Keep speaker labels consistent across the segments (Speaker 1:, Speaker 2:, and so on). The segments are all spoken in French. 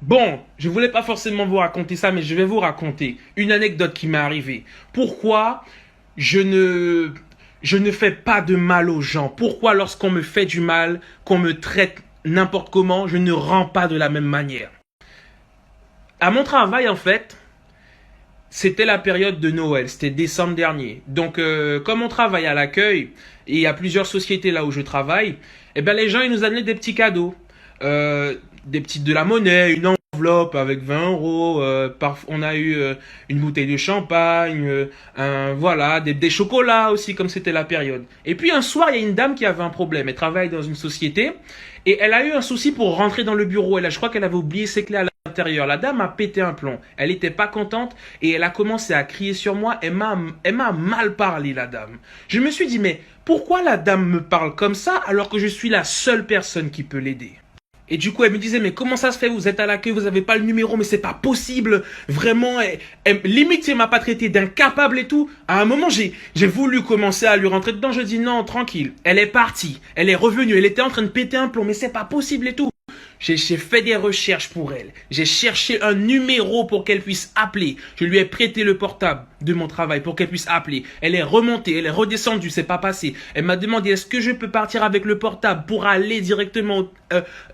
Speaker 1: Bon, je voulais pas forcément vous raconter ça, mais je vais vous raconter une anecdote qui m'est arrivée. Pourquoi je ne, je ne fais pas de mal aux gens? Pourquoi lorsqu'on me fait du mal, qu'on me traite n'importe comment, je ne rends pas de la même manière? À mon travail, en fait, c'était la période de Noël, c'était décembre dernier. Donc, comme on travaille à l'accueil, et il y a plusieurs sociétés là où je travaille, eh ben les gens, ils nous amenaient des petits cadeaux. De la monnaie, une enveloppe avec 20 euros. On a eu une bouteille de champagne, voilà, des chocolats aussi, comme c'était la période. Et puis un soir, il y a une dame qui avait un problème. Elle travaille dans une société et elle a eu un souci pour rentrer dans le bureau. Je crois qu'elle avait oublié ses clés à l'intérieur. La dame a pété un plomb. Elle n'était pas contente et elle a commencé à crier sur moi. Elle m'a mal parlé, la dame. Je me suis dit, mais pourquoi la dame me parle comme ça alors que je suis la seule personne qui peut l'aider? Et du coup, elle me disait, mais comment ça se fait? Vous êtes à l'accueil, vous n'avez pas le numéro, mais c'est pas possible. Vraiment, limite, elle m'a pas traité d'incapable et tout. À un moment, j'ai voulu commencer à lui rentrer dedans. Je dis, non, tranquille. Elle est partie. Elle est revenue. Elle était en train de péter un plomb, mais c'est pas possible et tout. J'ai fait des recherches pour elle. J'ai cherché un numéro pour qu'elle puisse appeler. Je lui ai prêté le portable de mon travail pour qu'elle puisse appeler. Elle est remontée, elle est redescendue, c'est pas passé. Elle m'a demandé est-ce que je peux partir avec le portable pour aller directement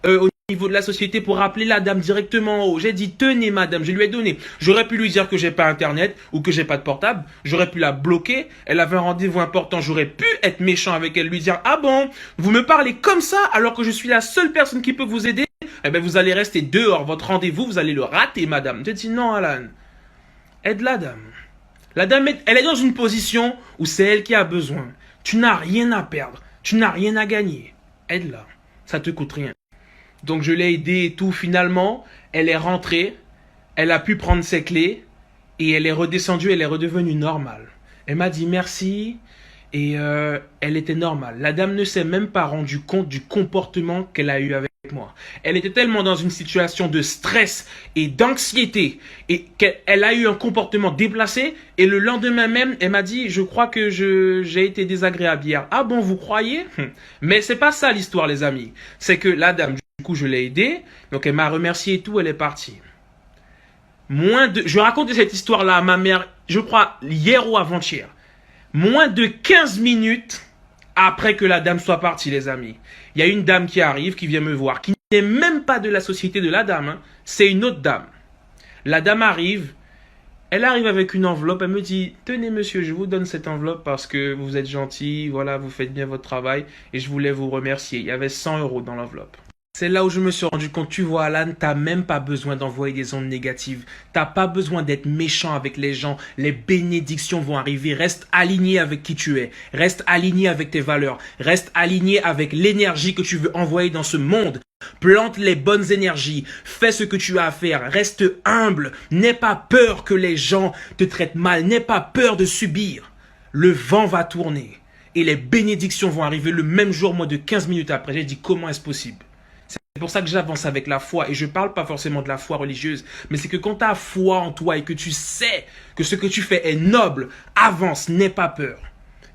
Speaker 1: au niveau de la société pour appeler la dame directement en haut. J'ai dit tenez madame, je lui ai donné. J'aurais pu lui dire que j'ai pas internet ou que j'ai pas de portable. J'aurais pu la bloquer. Elle avait un rendez-vous important. J'aurais pu être méchant avec elle, lui dire ah bon, vous me parlez comme ça alors que je suis la seule personne qui peut vous aider. Eh bien, vous allez rester dehors. Votre rendez-vous, vous allez le rater, madame. J'ai dit non, Alan. Aide la dame. La dame, elle est dans une position où c'est elle qui a besoin. Tu n'as rien à perdre. Tu n'as rien à gagner. Aide-la. Ça te coûte rien. Donc, je l'ai aidée et tout. Finalement, elle est rentrée. Elle a pu prendre ses clés. Et elle est redescendue. Elle est redevenue normale. Elle m'a dit merci. Et elle était normale. La dame ne s'est même pas rendue compte du comportement qu'elle a eu avec moi. Elle était tellement dans une situation de stress et d'anxiété et qu'elle a eu un comportement déplacé et le lendemain même, elle m'a dit je crois que j'ai été désagréable hier. Ah bon, vous croyez? Mais c'est pas ça l'histoire les amis. C'est que la dame, du coup, je l'ai aidée, donc elle m'a remercié et tout, elle est partie. Je racontais cette histoire-là à ma mère, je crois hier ou avant-hier. Moins de 15 minutes après que la dame soit partie, les amis. Il y a une dame qui arrive, qui vient me voir, qui n'est même pas de la société de la dame. Hein. C'est une autre dame. La dame arrive, elle arrive avec une enveloppe, elle me dit « Tenez monsieur, je vous donne cette enveloppe parce que vous êtes gentil, voilà, vous faites bien votre travail et je voulais vous remercier. » Il y avait 100 euros dans l'enveloppe. C'est là où je me suis rendu compte, tu vois Alan, t'as même pas besoin d'envoyer des ondes négatives. T'as pas besoin d'être méchant avec les gens. Les bénédictions vont arriver. Reste aligné avec qui tu es. Reste aligné avec tes valeurs. Reste aligné avec l'énergie que tu veux envoyer dans ce monde. Plante les bonnes énergies. Fais ce que tu as à faire. Reste humble. N'aie pas peur que les gens te traitent mal. N'aie pas peur de subir. Le vent va tourner. Et les bénédictions vont arriver le même jour, moins de 15 minutes après. J'ai dit comment est-ce possible? C'est pour ça que j'avance avec la foi et je ne parle pas forcément de la foi religieuse, mais c'est que quand tu as foi en toi et que tu sais que ce que tu fais est noble, avance, n'aie pas peur.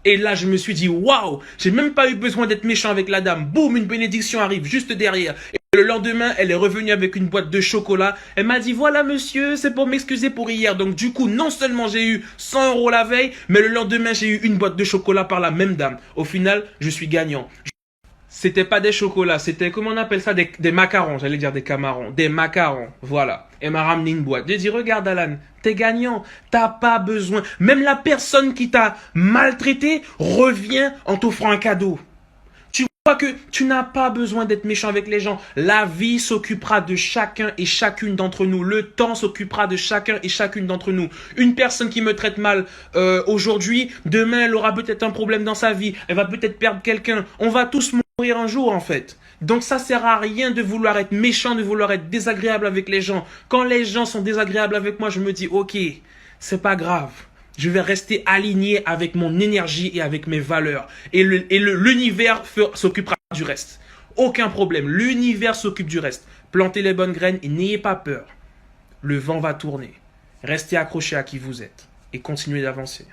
Speaker 1: Et là, je me suis dit, waouh, j'ai même pas eu besoin d'être méchant avec la dame. Boum, une bénédiction arrive juste derrière. Et le lendemain, elle est revenue avec une boîte de chocolat. Elle m'a dit, voilà monsieur, c'est pour m'excuser pour hier. Donc du coup, non seulement j'ai eu 100 euros la veille, mais le lendemain, j'ai eu une boîte de chocolat par la même dame. Au final, je suis gagnant. C'était pas des chocolats, c'était, comment on appelle ça, des macarons, j'allais dire des camarons, des macarons, voilà. Elle m'a ramené une boîte. J'ai dit, regarde Alan, t'es gagnant, t'as pas besoin. Même la personne qui t'a maltraité revient en t'offrant un cadeau. Tu vois que tu n'as pas besoin d'être méchant avec les gens. La vie s'occupera de chacun et chacune d'entre nous. Le temps s'occupera de chacun et chacune d'entre nous. Une personne qui me traite mal aujourd'hui, demain elle aura peut-être un problème dans sa vie. Elle va peut-être perdre quelqu'un. On va tous mourir un jour en fait. Donc ça sert à rien de vouloir être méchant, de vouloir être désagréable avec les gens. Quand les gens sont désagréables avec moi, je me dis ok, c'est pas grave. Je vais rester aligné avec mon énergie et avec mes valeurs. Et l'univers s'occupera du reste. Aucun problème. L'univers s'occupe du reste. Plantez les bonnes graines et n'ayez pas peur. Le vent va tourner. Restez accrochés à qui vous êtes et continuez d'avancer.